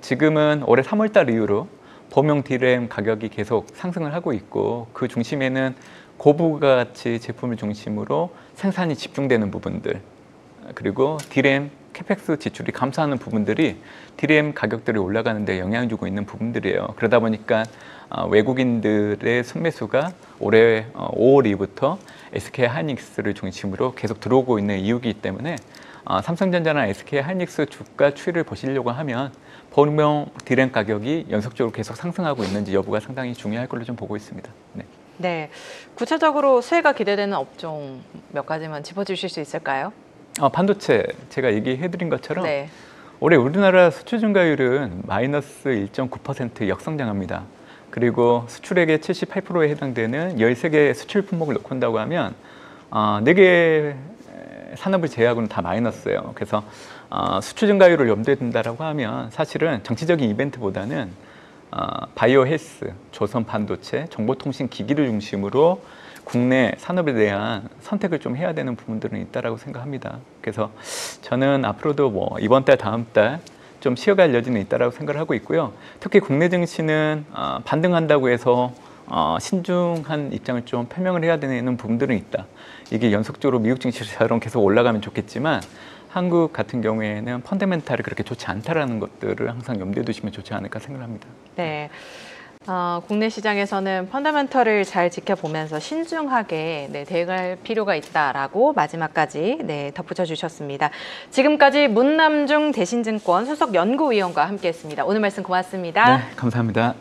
지금은 올해 3월달 이후로 범용 D램 가격이 계속 상승을 하고 있고, 그 중심에는 고부가가치 제품을 중심으로 생산이 집중되는 부분들, 그리고 D램 캐펙스 지출이 감소하는 부분들이 D램 가격들이 올라가는 데 영향을 주고 있는 부분들이에요. 그러다 보니까 외국인들의 순매수가 올해 5월 이후부터 SK하이닉스를 중심으로 계속 들어오고 있는 이유이기 때문에 삼성전자나 SK하이닉스 주가 추이를 보시려고 하면 범용 D램 가격이 연속적으로 계속 상승하고 있는지 여부가 상당히 중요할 걸로 좀 보고 있습니다. 네. 네, 구체적으로 수혜가 기대되는 업종 몇 가지만 짚어주실 수 있을까요? 반도체 제가 얘기해드린 것처럼 네. 올해 우리나라 수출 증가율은 마이너스 1.9% 역성장합니다. 그리고 수출액의 78%에 해당되는 13개 수출 품목을 놓고 온다고 하면 4개 산업을 제외하고는 다 마이너스예요. 그래서 수출 증가율을 염두에 둔다라고 하면 사실은 정치적인 이벤트보다는 바이오 헬스, 조선 반도체, 정보통신 기기를 중심으로 국내 산업에 대한 선택을 좀 해야 되는 부분들은 있다라고 생각합니다. 그래서 저는 앞으로도 뭐 이번 달, 다음 달 좀 쉬어갈 여지는 있다라고 생각을 하고 있고요. 특히 국내 증시는 반등한다고 해서 신중한 입장을 좀 표명을 해야 되는 부분들은 있다. 이게 연속적으로 미국 증시처럼 계속 올라가면 좋겠지만 한국 같은 경우에는 펀더멘탈이 그렇게 좋지 않다라는 것들을 항상 염두에 두시면 좋지 않을까 생각합니다. 네. 국내 시장에서는 펀더멘털을 잘 지켜보면서 신중하게 대응할 필요가 있다라고 마지막까지 덧붙여 주셨습니다. 지금까지 문남중 대신증권 수석 연구위원과 함께했습니다. 오늘 말씀 고맙습니다. 네, 감사합니다.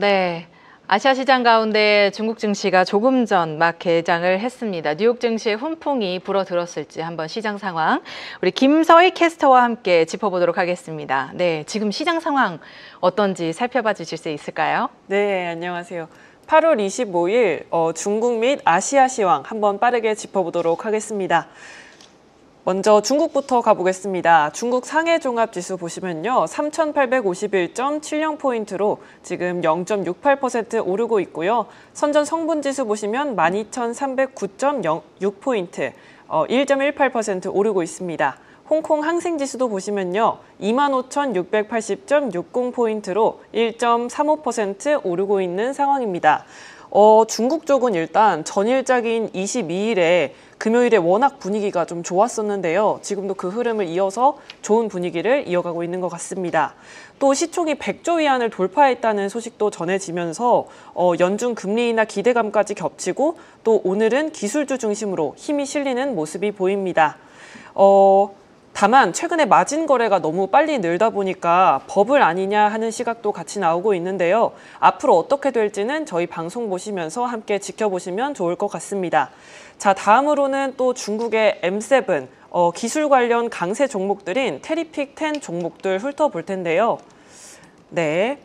네. 아시아 시장 가운데 중국 증시가 조금 전 막 개장을 했습니다. 뉴욕 증시의 훈풍이 불어들었을지 한번 시장 상황 우리 김서희 캐스터와 함께 짚어보도록 하겠습니다. 네, 지금 시장 상황 어떤지 살펴봐 주실 수 있을까요? 네, 안녕하세요. 8월 25일 중국 및 아시아 시황 한번 빠르게 짚어보도록 하겠습니다. 먼저 중국부터 가보겠습니다. 중국 상해 종합지수 보시면요. 3,851.70포인트로 지금 0.68% 오르고 있고요. 선전 성분지수 보시면 12,309.06포인트, 1.18% 오르고 있습니다. 홍콩 항생지수도 보시면요. 25,680.60포인트로 1.35% 오르고 있는 상황입니다. 중국 쪽은 일단 전일작인 22일에 금요일에 워낙 분위기가 좀 좋았었는데요. 지금도 그 흐름을 이어서 좋은 분위기를 이어가고 있는 것 같습니다. 또 시총이 100조 위안을 돌파했다는 소식도 전해지면서 연준 금리 인하 기대감까지 겹치고 또 오늘은 기술주 중심으로 힘이 실리는 모습이 보입니다. 다만 최근에 마진 거래가 너무 빨리 늘다 보니까 버블 아니냐 하는 시각도 같이 나오고 있는데요. 앞으로 어떻게 될지는 저희 방송 보시면서 함께 지켜보시면 좋을 것 같습니다. 자, 다음으로는 또 중국의 M7 기술 관련 강세 종목들인 테리픽 10 종목들 훑어볼 텐데요. 네,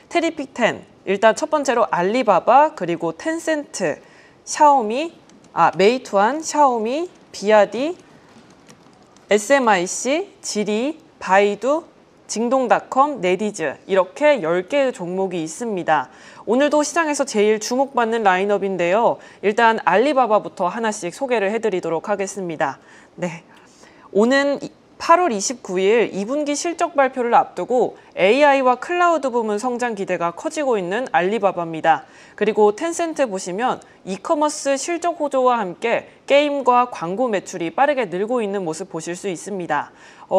테리픽 10 일단 첫 번째로 알리바바 그리고 텐센트, 샤오미, 메이투안, 샤오미, 비아디, SMIC, 지리, 바이두, 징동닷컴, 네디즈 이렇게 10개의 종목이 있습니다. 오늘도 시장에서 제일 주목받는 라인업인데요. 일단 알리바바부터 하나씩 소개를 해드리도록 하겠습니다. 네, 오는 8월 29일 2분기 실적 발표를 앞두고 AI와 클라우드 부문 성장 기대가 커지고 있는 알리바바입니다. 그리고 텐센트 보시면 이커머스 실적 호조와 함께 게임과 광고 매출이 빠르게 늘고 있는 모습 보실 수 있습니다.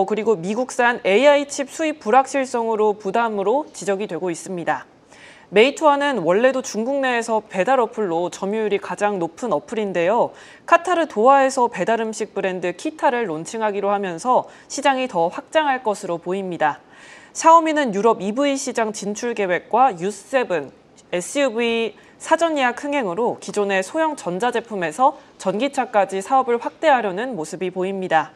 그리고 미국산 AI 칩 수입 불확실성으로 부담으로 지적이 되고 있습니다. 메이투안은 원래도 중국 내에서 배달 어플로 점유율이 가장 높은 어플인데요. 카타르 도하에서 배달 음식 브랜드 키타를 론칭하기로 하면서 시장이 더 확장할 것으로 보입니다. 샤오미는 유럽 EV 시장 진출 계획과 U7 SUV 사전 예약 흥행으로 기존의 소형 전자제품에서 전기차까지 사업을 확대하려는 모습이 보입니다.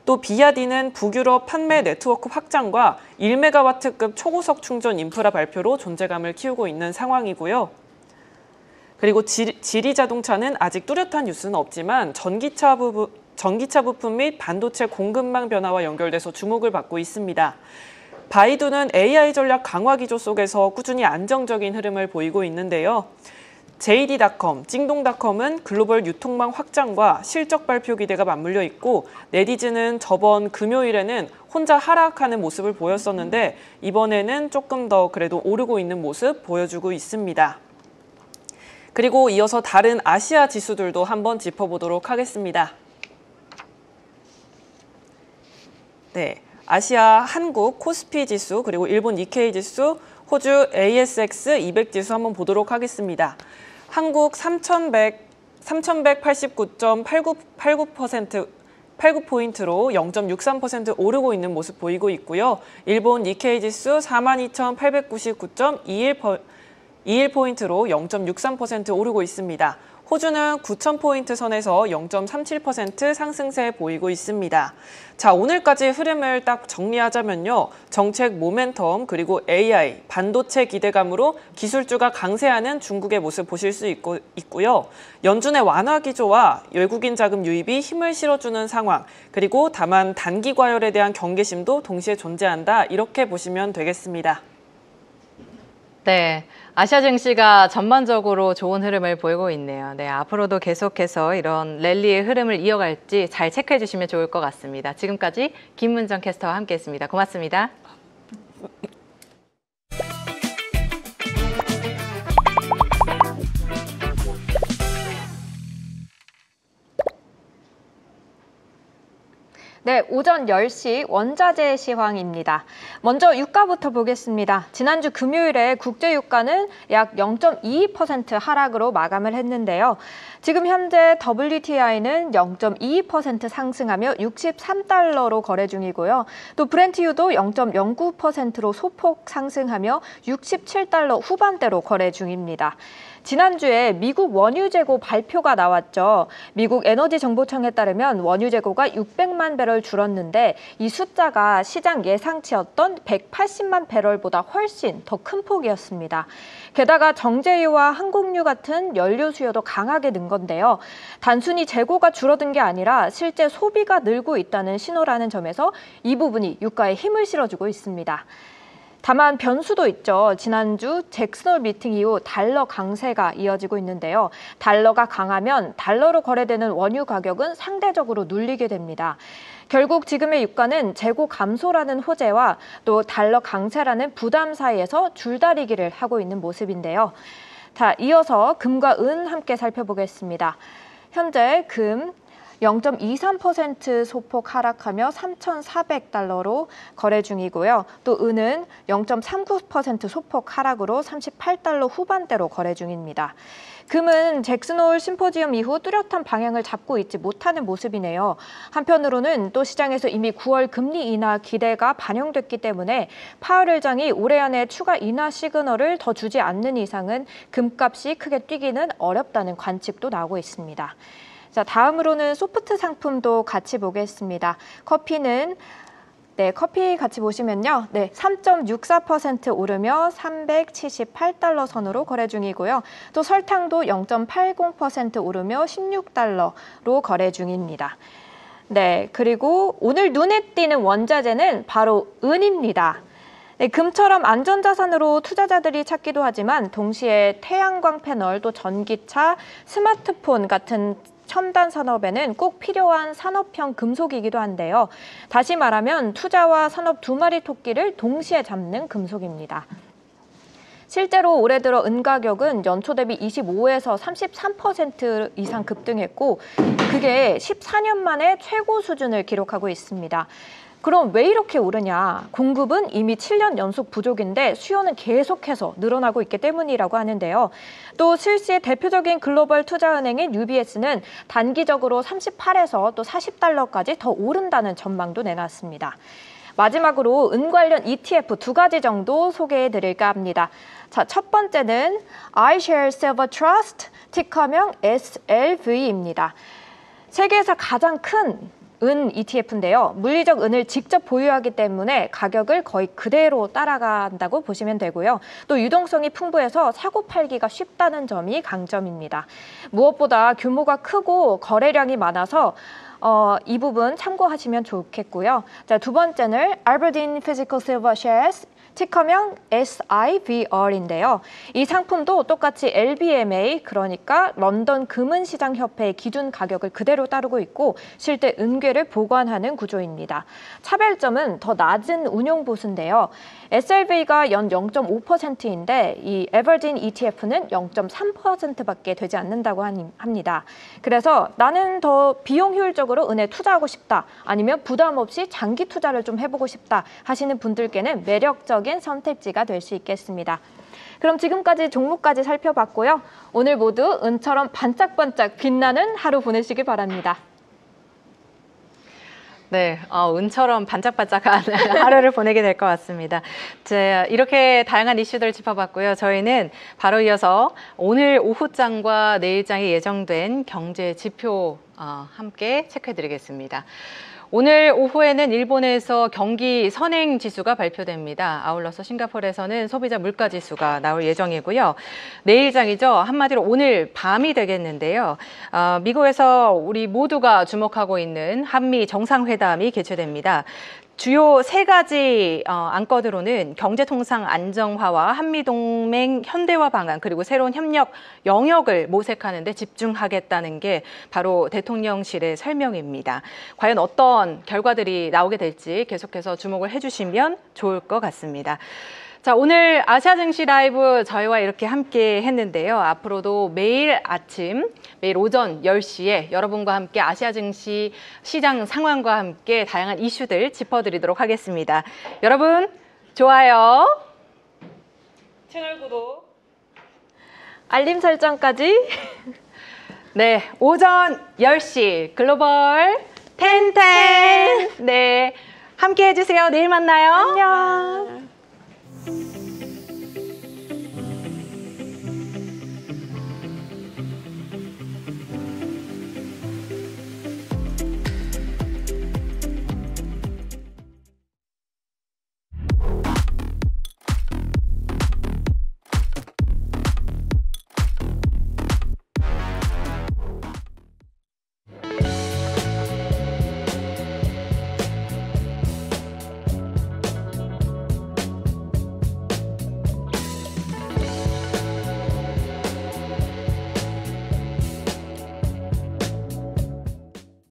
또 비아디는 북유럽 판매 네트워크 확장과 1메가와트급 초고속 충전 인프라 발표로 존재감을 키우고 있는 상황이고요. 그리고 지리자동차는 아직 뚜렷한 뉴스는 없지만 전기차 부품 및 반도체 공급망 변화와 연결돼서 주목을 받고 있습니다. 바이두는 AI 전략 강화 기조 속에서 꾸준히 안정적인 흐름을 보이고 있는데요. JD.com, 찡동닷컴은 글로벌 유통망 확장과 실적 발표 기대가 맞물려 있고 네디즈는 저번 금요일에는 혼자 하락하는 모습을 보였었는데 이번에는 조금 더 그래도 오르고 있는 모습 보여주고 있습니다. 그리고 이어서 다른 아시아 지수들도 한번 짚어보도록 하겠습니다. 네, 아시아 한국 코스피 지수 그리고 일본 니케이 지수, 호주 ASX 200 지수 한번 보도록 하겠습니다. 한국 3,189.89%로 0.63% 오르고 있는 모습 보이고 있고요. 일본 니케이 지수 42,899.21포인트로 0.63% 오르고 있습니다. 호주는 9,000포인트 선에서 0.37% 상승세 보이고 있습니다. 자, 오늘까지 흐름을 딱 정리하자면요. 정책 모멘텀 그리고 AI, 반도체 기대감으로 기술주가 강세하는 중국의 모습 보실 수 있고요. 연준의 완화 기조와 외국인 자금 유입이 힘을 실어주는 상황, 그리고 다만 단기 과열에 대한 경계심도 동시에 존재한다. 이렇게 보시면 되겠습니다. 네, 아시아 증시가 전반적으로 좋은 흐름을 보이고 있네요. 네, 앞으로도 계속해서 이런 랠리의 흐름을 이어갈지 잘 체크해 주시면 좋을 것 같습니다. 지금까지 김문정 캐스터와 함께했습니다. 고맙습니다. 네, 오전 10시 원자재 시황입니다. 먼저 유가부터 보겠습니다. 지난주 금요일에 국제 유가는 약 0.22% 하락으로 마감을 했는데요. 지금 현재 WTI는 0.22% 상승하며 63달러로 거래 중이고요. 또 브렌트유도 0.09%로 소폭 상승하며 67달러 후반대로 거래 중입니다. 지난주에 미국 원유 재고 발표가 나왔죠. 미국 에너지 정보청에 따르면 원유 재고가 600만 배럴 줄었는데 이 숫자가 시장 예상치였던 180만 배럴보다 훨씬 더 큰 폭이었습니다. 게다가 정제유와 항공유 같은 연료 수요도 강하게 는 건데요. 단순히 재고가 줄어든 게 아니라 실제 소비가 늘고 있다는 신호라는 점에서 이 부분이 유가에 힘을 실어주고 있습니다. 다만 변수도 있죠. 지난주 잭슨홀 미팅 이후 달러 강세가 이어지고 있는데요. 달러가 강하면 달러로 거래되는 원유 가격은 상대적으로 눌리게 됩니다. 결국 지금의 유가는 재고 감소라는 호재와 또 달러 강세라는 부담 사이에서 줄다리기를 하고 있는 모습인데요. 자, 이어서 금과 은 함께 살펴보겠습니다. 현재 금 0.23% 소폭 하락하며 3,400달러로 거래 중이고요. 또 은은 0.39% 소폭 하락으로 38달러 후반대로 거래 중입니다. 금은 잭슨홀 심포지엄 이후 뚜렷한 방향을 잡고 있지 못하는 모습이네요. 한편으로는 또 시장에서 이미 9월 금리 인하 기대가 반영됐기 때문에 파월 의장이 올해 안에 추가 인하 시그널을 더 주지 않는 이상은 금값이 크게 뛰기는 어렵다는 관측도 나오고 있습니다. 자, 다음으로는 소프트 상품도 같이 보겠습니다. 커피는 커피 같이 보시면요. 3.64% 오르며 378달러 선으로 거래 중이고요. 또 설탕도 0.80% 오르며 16달러로 거래 중입니다. 네, 그리고 오늘 눈에 띄는 원자재는 바로 은입니다. 네, 금처럼 안전자산으로 투자자들이 찾기도 하지만 동시에 태양광 패널, 또 전기차, 스마트폰 같은 첨단 산업에는 꼭 필요한 산업형 금속이기도 한데요. 다시 말하면 투자와 산업 두 마리 토끼를 동시에 잡는 금속입니다. 실제로 올해 들어 은 가격은 연초 대비 25에서 33% 이상 급등했고 그게 14년 만에 최고 수준을 기록하고 있습니다. 그럼 왜 이렇게 오르냐? 공급은 이미 7년 연속 부족인데 수요는 계속해서 늘어나고 있기 때문이라고 하는데요. 또 스위스의 대표적인 글로벌 투자은행인 UBS는 단기적으로 38에서 또 40달러까지 더 오른다는 전망도 내놨습니다. 마지막으로 은 관련 ETF 두 가지 정도 소개해 드릴까 합니다. 자, 첫 번째는 iShares Silver Trust, 티커명 SLV입니다. 세계에서 가장 큰 은 ETF인데요. 물리적 은을 직접 보유하기 때문에 가격을 거의 그대로 따라간다고 보시면 되고요. 또 유동성이 풍부해서 사고 팔기가 쉽다는 점이 강점입니다. 무엇보다 규모가 크고 거래량이 많아서 이 부분 참고하시면 좋겠고요. 자, 두 번째는 Aberdeen Physical Silver Shares, 티커명 SIVR인데요. 이 상품도 똑같이 LBMA, 그러니까 런던 금은시장협회의 기준 가격을 그대로 따르고 있고 실제 은괴를 보관하는 구조입니다. 차별점은 더 낮은 운용 보수인데요. SLV가 연 0.5%인데 이 에버딘 ETF는 0.3%밖에 되지 않는다고 합니다. 그래서 나는 더 비용 효율적으로 은에 투자하고 싶다, 아니면 부담 없이 장기 투자를 좀 해보고 싶다 하시는 분들께는 매력적인 선택지가 될 수 있겠습니다. 그럼 지금까지 종목까지 살펴봤고요. 오늘 모두 은처럼 반짝반짝 빛나는 하루 보내시길 바랍니다. 네, 은처럼 반짝반짝한 하루를 보내게 될 것 같습니다. 이렇게 다양한 이슈들을 짚어봤고요. 저희는 바로 이어서 오늘 오후장과 내일장에 예정된 경제 지표 함께 체크해드리겠습니다. 오늘 오후에는 일본에서 경기 선행 지수가 발표됩니다. 아울러서 싱가포르에서는 소비자 물가 지수가 나올 예정이고요. 내일장이죠. 한마디로 오늘 밤이 되겠는데요. 미국에서 우리 모두가 주목하고 있는 한미 정상회담이 개최됩니다. 주요 세 가지 안건으로는 경제통상 안정화와 한미동맹 현대화 방안, 그리고 새로운 협력 영역을 모색하는 데 집중하겠다는 게 바로 대통령실의 설명입니다. 과연 어떤 결과들이 나오게 될지 계속해서 주목을 해주시면 좋을 것 같습니다. 자, 오늘 아시아 증시 라이브 저희와 이렇게 함께 했는데요. 앞으로도 매일 아침, 매일 오전 10시에 여러분과 함께 아시아 증시 시장 상황과 함께 다양한 이슈들 짚어드리도록 하겠습니다. 여러분, 좋아요, 채널 구독, 알림 설정까지. 네, 오전 10시 글로벌 1010. 네, 함께 해주세요. 내일 만나요. 안녕.